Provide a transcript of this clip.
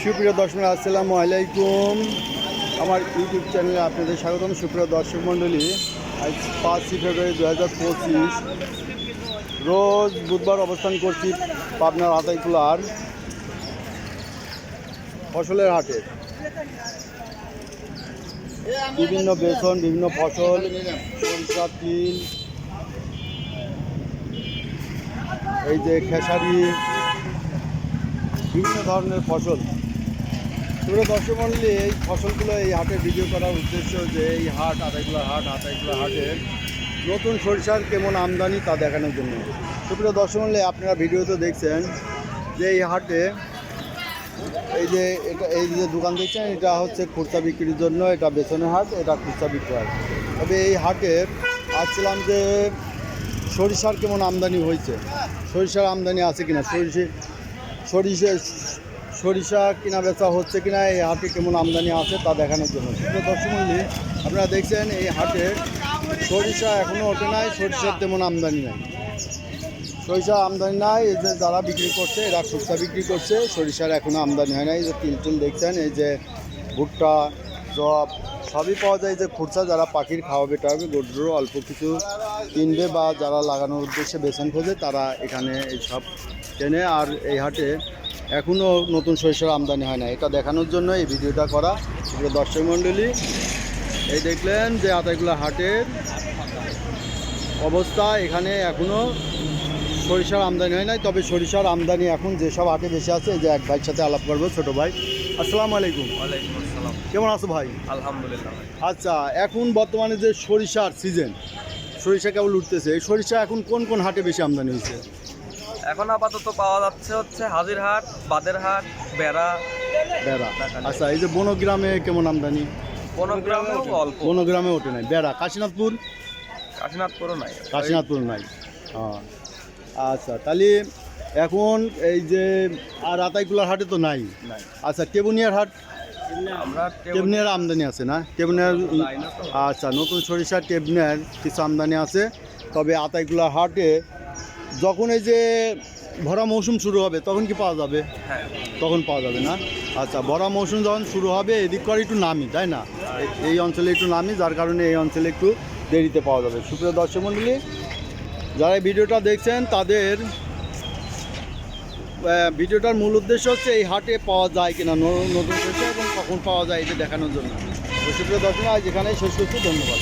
সুপ্রিয় দর্শক আসসালামু আলাইকুম। আমার ইউটিউব চ্যানেলে আপনাদের স্বাগতম। সুপ্রিয় দর্শক মণ্ডলী, আজ 5 ফেব্রুয়ারি 2025 রোজ বুধবার অবস্থান করছি পাবনার আতাইকুলার ফসলের হাটে। বিভিন্ন বেসন, বিভিন্ন ফসল, সরিষা, তিল, এই যে খেসারি, বিভিন্ন ধরনের ফসল। পুরো দর্শক মণ্ডলী, এই ফসলগুলো এই হাটে ভিডিও করার উদ্দেশ্য যে এই হাট আতাইকুলার হাটের নতুন সরিষার কেমন আমদানি তা দেখানোর জন্য। সুপ্রিয় দর্শক মণ্ডলী, আপনারা ভিডিওতে দেখছেন যে এই হাটে এই যে দোকান দেখছেন, এটা হচ্ছে খুচরা বিক্রির জন্য। এটা বেসনের হাট, এটা খুচরা বিক্রি হাট। তবে এই হাটের আসছিলাম যে সরিষার কেমন আমদানি হয়েছে, সরিষার আমদানি আছে কিনা, সরিষা কিনা বেচা হচ্ছে কিনা, এই হাটে কেমন আমদানি আছে তা দেখানোর জন্য। সুপ্রিয় দর্শক মণ্ডলী, আপনারা দেখছেন এই হাটে সরিষা এখনও ওঠে নাই, সরিষার তেমন আমদানি নাই, সরিষার আমদানি নাই। এই যে যারা বিক্রি করছে এরা খুচরা বিক্রি করছে, সরিষার এখনও আমদানি হয় নাই। এই যে তিল দেখছেন, এই যে ভুট্টা, জব সবই পাওয়া যায়। যে খুচরা যারা পাখির খাওয়াবে টাওয়াবে, গরুরও অল্প কিছু কিনবে বা যারা লাগানোর উদ্দেশ্যে বেসন খোঁজে তারা এখানে এই সব কেনে। আর এই হাটে এখনও নতুন সরিষার আমদানি হয় না, এটা দেখানোর জন্য এই ভিডিওটা করা। সুপ্রিয় দর্শক মণ্ডলী, এই দেখলেন যে আতাইকুলা হাটের অবস্থা। এখানে এখনও সরিষার আমদানি হয় নাই, তবে সরিষার আমদানি এখন যেসব হাটে বেশি আছে। যে এক ভাইয়ের সাথে আলাপ করবো, ছোটো ভাই। আসসালামু আলাইকুম। ওয়ালাইকুম আসসালাম। কেমন আছো ভাই? আলহামদুলিল্লাহ। আচ্ছা, এখন বর্তমানে যে সরিষার সিজন, সরিষা কেবল উঠতেছে, এই সরিষা এখন কোন কোন হাটে বেশি আমদানি হয়েছে? এখন আপাতত পাওয়া যাচ্ছে হচ্ছে হাজিরহাট, বাদেরহাট, বেড়া। আচ্ছা, এই যে বনগ্রামে কেমন আমদানি? বনগ্রামেও অল্প, বনগ্রামে ওঠে নাই। বেড়া, কাশীনাথপুরও নাই। হ্যাঁ, আচ্ছা, তাহলে এখন এই যে আর আতাইকুলার হাটে তো নাই। আচ্ছা, টেবুনিয়ার হাট, টেবনিয়ার আমদানি আছে না? টেবনিয়ার, আচ্ছা, নতুন সরিষা টেবনিয়ার কিছু আমদানি আছে। তবে আতাইকুলার হাটে যখন এই যে ভরা মৌসুম শুরু হবে তখন কি পাওয়া যাবে? হ্যাঁ, তখন পাওয়া যাবে না। আচ্ছা, ভরা মৌসুম যখন শুরু হবে এদিক করে একটু নামি, তাই না? এই অঞ্চলে একটু নামি, যার কারণে এই অঞ্চলে একটু দেরিতে পাওয়া যাবে। সুপ্রিয় দর্শক মণ্ডলী, যারা এই ভিডিওটা দেখছেন তাদের ভিডিওটার মূল উদ্দেশ্য হচ্ছে এই হাটে পাওয়া যায় কিনা নতুন সরিষা এবং কখন পাওয়া যায় এটা দেখানোর জন্য। সুপ্রিয় দর্শক, আজ এখানেই শেষ করছি। ধন্যবাদ।